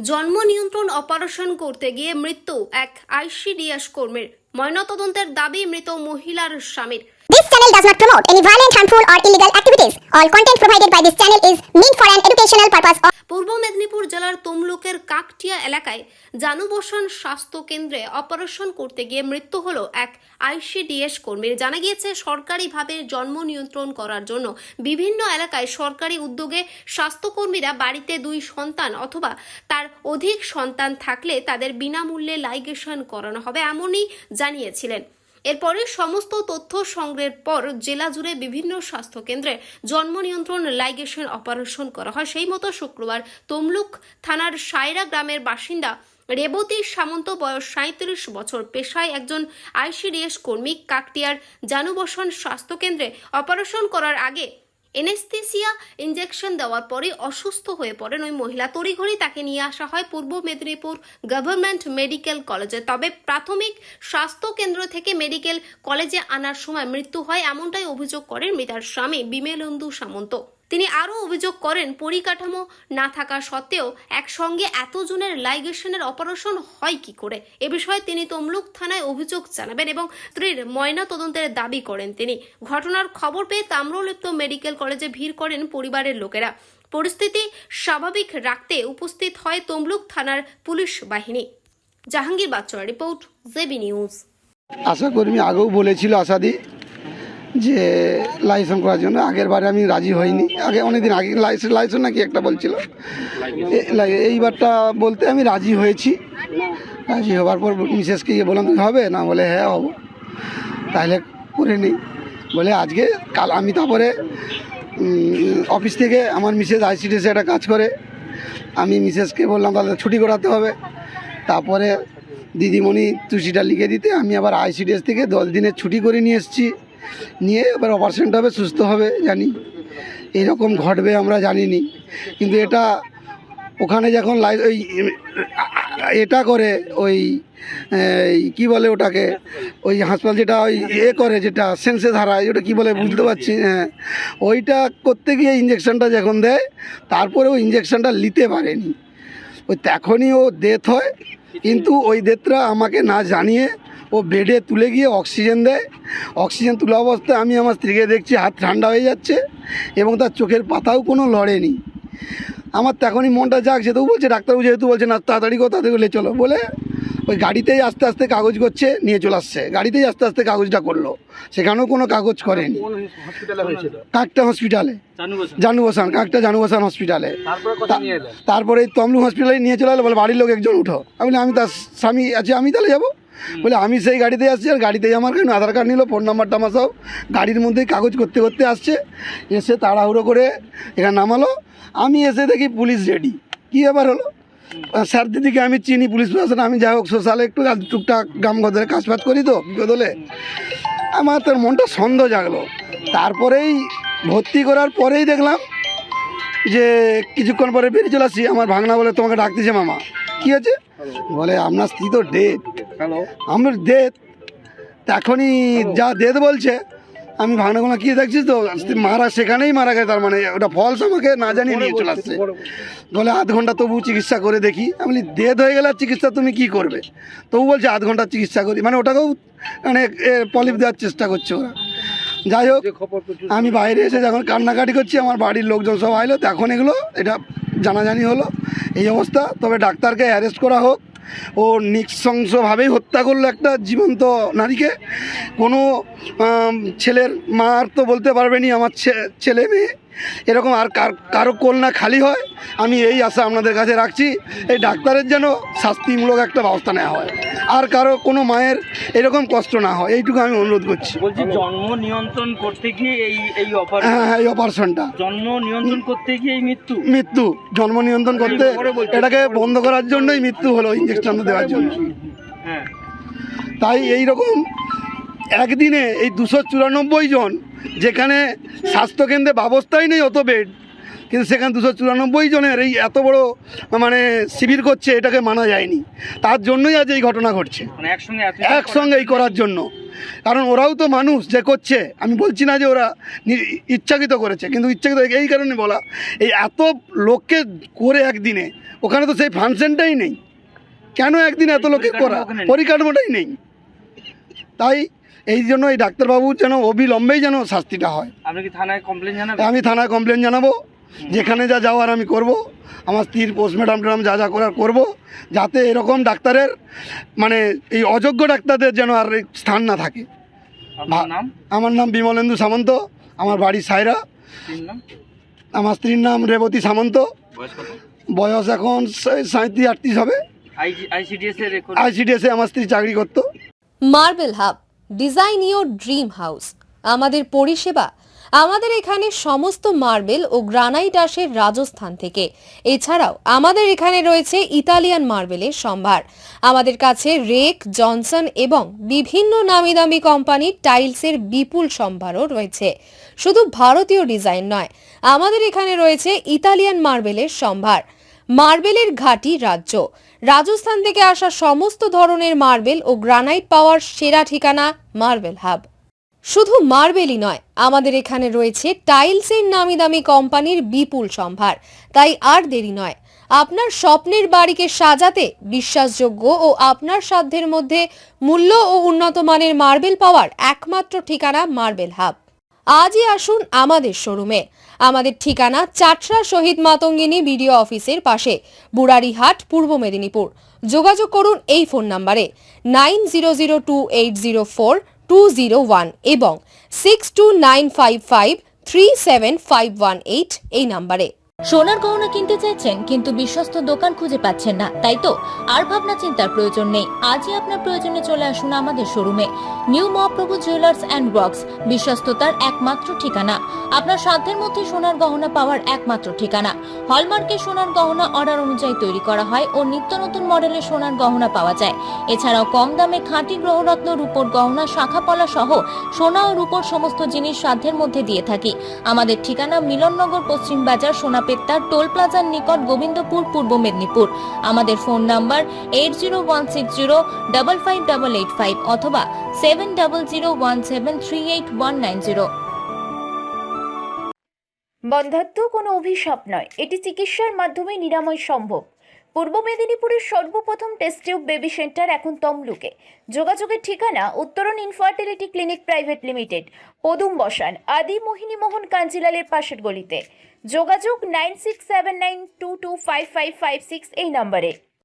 জন্ম নিয়ন্ত্রণ অপারেশন করতে গিয়ে মৃত্যু এক আইসিডিএস কর্মীর। ময়নাতদন্তের দাবি মৃত মহিলার স্বামীর। This channel does not promote any violent, harmful, or illegal activities. All content provided by this channel is meant for an educational purpose. পূর্ব মেদিনীপুর জেলার তমলুকের কাকটিয়া এলাকায় জানুবসান স্বাস্থ্য কেন্দ্রে অপারেশন করতে গিয়ে মৃত্যু হলো এক আইসিডিএস কর্মীর। জানা গিয়েছে, সরকারিভাবে জন্ম নিয়ন্ত্রণ করার জন্য বিভিন্ন এলাকায় সরকারি উদ্যোগে স্বাস্থ্যকর্মীরা বাড়িতে 2 সন্তান অথবা তার অধিক সন্তান থাকলে তাদের বিনামূল্যে লাইগেশন করানো হবে, এমনই জানিয়েছিলেন। এরপরে সমস্ত তথ্য সংগ্রহের পর জেলা জুড়ে বিভিন্ন স্বাস্থ্যকেন্দ্রে জন্ম নিয়ন্ত্রণ লাইগেশন অপারেশন করা হয়। সেই মতো শুক্রবার তমলুক থানার সায়রা গ্রামের বাসিন্দা রেবতী সামন্ত, বয়স 37 বছর, পেশায় একজন আইসিডিএস কর্মী, কাকটিয়ার জানুবসান স্বাস্থ্যকেন্দ্রে অপারেশন করার আগে এনেস্থেসিয়া ইনজেকশন দেওয়ার পরে অসুস্থ হয়ে পড়েন ওই মহিলা। তড়িঘড়ি তাকে নিয়ে আসা হয় পূর্ব মেদিনীপুর গভর্নমেন্ট মেডিকেল কলেজে। তবে প্রাথমিক স্বাস্থ্য কেন্দ্র থেকে মেডিকেল কলেজে আনার সময় মৃত্যু হয়, এমনটাই অভিযোগ করেন মৃতার স্বামী বিমেলেন্দু সামন্ত। তিনি আরও অভিযোগ করেন, পরিকাঠামো না থাকা সত্ত্বেও একসঙ্গে এতজনের লাইগেশনের অপারেশন হয় কি করে। এ বিষয়ে তিনি তমলুক থানায় অভিযোগ জানাবেন এবং স্ত্রীর ময়না তদন্তের দাবি করেন তিনি। ঘটনার খবর পেয়ে তাম্রলিপ্ত মেডিকেল কলেজে ভিড় করেন পরিবারের লোকেরা। পরিস্থিতি স্বাভাবিক রাখতে উপস্থিত হয় তমলুক থানার পুলিশ বাহিনী। জাহাঙ্গীর বাচ্চুর রিপোর্ট, জেবি নিউজ। আশা কর্মী আগেও বলেছিল আশাদি যে লাইসেন্স করার জন্য। আগের বারে আমি রাজি হইনি, আগে অনেকদিন আগে লাইসেন্স নাকি একটা বলছিল, এইবারটা বলতে আমি রাজি হয়েছি। রাজি হওয়ার পর মিসেসকে গিয়ে বললাম তুমি হবে না, বলে হ্যাঁ হবো, তাহলে করে নিই বলে আজকে কাল আমি। তারপরে অফিস থেকে আমার মিসেস আইসিডিএসে একটা কাজ করে, আমি মিসেসকে বললাম তাহলে ছুটি করাতে হবে। তারপরে দিদিমণি তুষিটা লিখে দিতে আমি আবার আইসিডিএস থেকে 10 দিনের ছুটি করে নিয়ে এসেছি। নিয়ে এবার অপারেশনটা হবে, সুস্থ হবে জানি, এইরকম ঘটবে আমরা জানিনি। কিন্তু এটা ওখানে যখন ওই এটা করে ওই কি বলে ওটাকে, ওই হাসপাতাল যেটা ওই করে যেটা সেন্সে ধারায়, ওটা কী বলে বুঝতে পারছি, হ্যাঁ ওইটা করতে গিয়ে ইঞ্জেকশনটা যখন দেয়, তারপরে ওই ইঞ্জেকশনটা নিতে পারেনি, ওই তখনই ও ডেথ হয়। কিন্তু ওই ডেথটা আমাকে না জানিয়ে ও বেডে তুলে গিয়ে অক্সিজেন দেয়। অক্সিজেন তোলা অবস্থায় আমি আমার স্ত্রীকে দেখছি হাত ঠান্ডা হয়ে যাচ্ছে এবং তার চোখের পাতাও কোনো লড়েনি। আমার তখনই মনটা জাগছে, তবু বলছে ডাক্তারবাবু যেহেতু বলছে না তাড়াতাড়ি তাড়াতাড়ি চলো বলে ওই গাড়িতেই আস্তে আস্তে কাগজ করছে, নিয়ে চলে আসছে। গাড়িতেই আস্তে আস্তে কাগজটা করলো, সেখানেও কোনো কাগজ করেনি। কাকটা হসপিটালে, জানুবসান, কাকটা জানুবসান হসপিটালে। তারপরে তমলুক হসপিটালে নিয়ে চলে এলো, বলে বাড়ির লোক একজন উঠো। আমি আমি তার স্বামী আছে, আমি তাহলে যাবো বলে আমি সেই গাড়িতেই আসছি। আর গাড়িতেই আমার কেন আধার কার্ড নিল, ফোন নাম্বারটা আমার সব গাড়ির মধ্যেই কাগজ করতে করতে আসছে। এসে তাড়াহুড়ো করে এখানে নামালো। আমি এসে দেখি পুলিশ রেডি। কী ব্যাপার হলো, স্যার দিদিকে আমি চিনি, পুলিশ প্রশাসন, আমি যাই হোক সোশ্যালে একটু টুকটাক গ্রাম গদরে কাজবাজ করি, তো বিপদলে আমার তোর মনটা সন্দেহ জাগলো। তারপরেই ভর্তি করার পরেই দেখলাম যে কিছুক্ষণ পরে বেরিয়ে চলে আসছি। আমার ভাগনা বলে তোমাকে ডাকতেছে মামা। কী আছে বলে আপনার স্ত্রী তো ডেথ। আমার ডেথ তখনই যা ডেথ বলছে, আমি ভাগনাগুলো কী দেখছিস তো মারা, সেখানেই মারা গেছে। তার মানে ওটা ফলস আমাকে না জানিয়ে নিয়ে চলে আসছে। বলে আধ ঘন্টা তবু চিকিৎসা করে দেখি। আমি বলি ডেথ হয়ে গেলে চিকিৎসা তুমি কি করবে? তবু বলছে আধ ঘন্টা চিকিৎসা করি, মানে ওটাকেও মানে পলিপ দেওয়ার চেষ্টা করছে ওরা। যাই হোক, আমি বাইরে এসে যখন কান্নাকাটি করছি, আমার বাড়ির লোকজন সব আইলো, তখন এগুলো এটা জানাজানি হলো এই অবস্থা। তবে ডাক্তারকে অ্যারেস্ট করা হোক, ও নৃশংসভাবেই হত্যা করলো একটা জীবন্ত নারীকে। কোনো ছেলের মার তো বলতে পারবেনি আমার ছেলে মেয়ে এরকম আর কারো কোল না খালি হয়। আমি এই আশা আপনাদের কাছে রাখছি, এই ডাক্তারের যেন শাস্তিমূলক একটা ব্যবস্থা নেওয়া হয়, আর কারো কোনো মায়ের এরকম কষ্ট না হয়, এইটুকু আমি অনুরোধ করছি। বলছি জন্ম নিয়ন্ত্রণ করতে গিয়ে এই অপারেশনটা জন্ম নিয়ন্ত্রণ করতে গিয়ে এই মৃত্যু জন্ম নিয়ন্ত্রণ করতে, এটাকে বন্ধ করার জন্যই মৃত্যু হলো, ইঞ্জেকশন দেওয়ার জন্য। হ্যাঁ, তাই এই রকম একদিনে এই 294 জন, যেখানে স্বাস্থ্যকেন্দ্রে ব্যবস্থাই নেই অত বেড, কিন্তু সেখানে 294 জনের এই এত বড় মানে শিবির করছে, এটাকে মানা যায়নি। তার জন্যই আজ এই ঘটনা ঘটছে, একসঙ্গে এই করার জন্য। কারণ ওরাও তো মানুষ যে করছে, আমি বলছি না যে ওরা ইচ্ছাকৃত করেছে, কিন্তু ইচ্ছাকৃত এই কারণে বলা, এই এত লোককে করে একদিনে, ওখানে তো সেই ফাংশনটাই নেই, কেন একদিনে এত লোককে করা, পরিকাঠামোটাই নেই। তাই এই জন্য এই ডাক্তারবাবুর যেন অবিলম্বেই যেন শাস্তিটা হয়। আপনি কি থানায় কমপ্লেন জানাবেন? আমি থানায় কমপ্লেন জানাবো, যেখানে যা যাওয়ার আমি করব, আমার স্ত্রীর পোস্টমর্টম যা যা করার করব, যাতে এরকম ডাক্তারের মানে এই অযোগ্য ডাক্তারদের যেন আর স্থান না থাকে। আপনার নাম? আমার নাম বিমলেন্দু সামন্ত, আমার বাড়ি সায়রা, স্ত্রীর নাম? আমার স্ত্রীর নাম রেবতী সামন্ত, বয়স কত? বয়স এখন 37-38 হবে। আইসিডিএস এর রেকর্ড? আইসিডিএসে আমার স্ত্রী চাকরি করতো। Marble hub, design your dream house. আমাদের পরিষেবা, আমাদের এখানে সমস্ত মার্বেল ও গ্রানাইট আসে রাজস্থান থেকে। এছাড়াও আমাদের এখানে রয়েছে ইতালিয়ান মার্বেলের সম্ভার। আমাদের কাছে রেক, জনসন এবং বিভিন্ন নামি দামি কোম্পানির টাইলসের বিপুল সম্ভারও রয়েছে। শুধু ভারতীয় ডিজাইন নয়, আমাদের এখানে রয়েছে ইতালিয়ান মার্বেলের সম্ভার। মার্বেলের ঘাঁটি রাজ্য, রাজস্থান থেকে আসা সমস্ত ধরনের মার্বেল ও গ্রানাইট পাওয়ার সেরা ঠিকানা মার্বেল হাব। শুধু মার্বেলই নয়, আমাদের এখানে রয়েছে টাইলসের নামি দামি কোম্পানির বিপুল সম্ভার। তাই আর দেরি নয়, আপনার স্বপ্নের বাড়িকে সাজাতে বিশ্বাসযোগ্য ও আপনার সাধ্যের মধ্যে মূল্য ও উন্নত মানের মার্বেল পাওয়ার একমাত্র ঠিকানা মার্বেল হাব। আজই আসুন আমাদের শোরুমে। আমাদের ঠিকানা চাটরা শহীদ মাতঙ্গিনী বিডিও অফিসের পাশে, বুড়ারিহাট, পূর্ব মেদিনীপুর। যোগাযোগ করুন এই ফোন নম্বরে 9002804201 এবং 6295537518 এই নম্বরে। সোনার গহনা কিনতে চাইছেন কিন্তু বিশ্বস্ত দোকান খুঁজে পাচ্ছেন না, তাই তো আর ভাবনা চিন্তার প্রয়োজন নেই। আজই আপনার প্রয়োজনে চলে আসুন আমাদের শোরুমে। New Mahaprabhu jewellers and works, বিশ্বস্ততার একমাত্র ঠিকানা। আপনার সাধ্যের মধ্যে সোনার গহনা পাওয়ার একমাত্র ঠিকানা। হলমার্কের সোনার গহনা অর্ডার অনুযায়ী তৈরি করা হয় ও নিত্য নতুন মডেলের সোনার গহনা পাওয়া যায়। এছাড়াও কম দামে খাঁটি গ্রহরত্ন, রূপোর গহনা, শাখাপলা সহ সোনা ও রূপোর সমস্ত জিনিস সাধ্যের মধ্যে দিয়ে থাকি। আমাদের ঠিকানা মিলননগর, পশ্চিম বাজার, সোনাপেত্তার টোল প্লাজার নিকট, গোবিন্দপুর, পূর্ব মেদিনীপুর। আমাদের ফোন নাম্বার 8016055885 অথবা 7001738190। বন্ধ্যাত্ব কোনো অভিশাপ নয়, এটি চিকিৎসার মাধ্যমে নিরাময় সম্ভব। পূর্ব মেদিনীপুরের সর্বপ্রথম টেস্ট টিউব বেবি সেন্টার এখন তমলুকে। যোগাযোগের ঠিকানা উত্তরণ ইনফার্টিলিটি ক্লিনিক প্রাইভেট লিমিটেড, পদুম বসান, আদি মোহিনী মোহন কাঞ্জিলালের পাশের গলিতে। যোগাযোগ 9679225556 এই নম্বরে।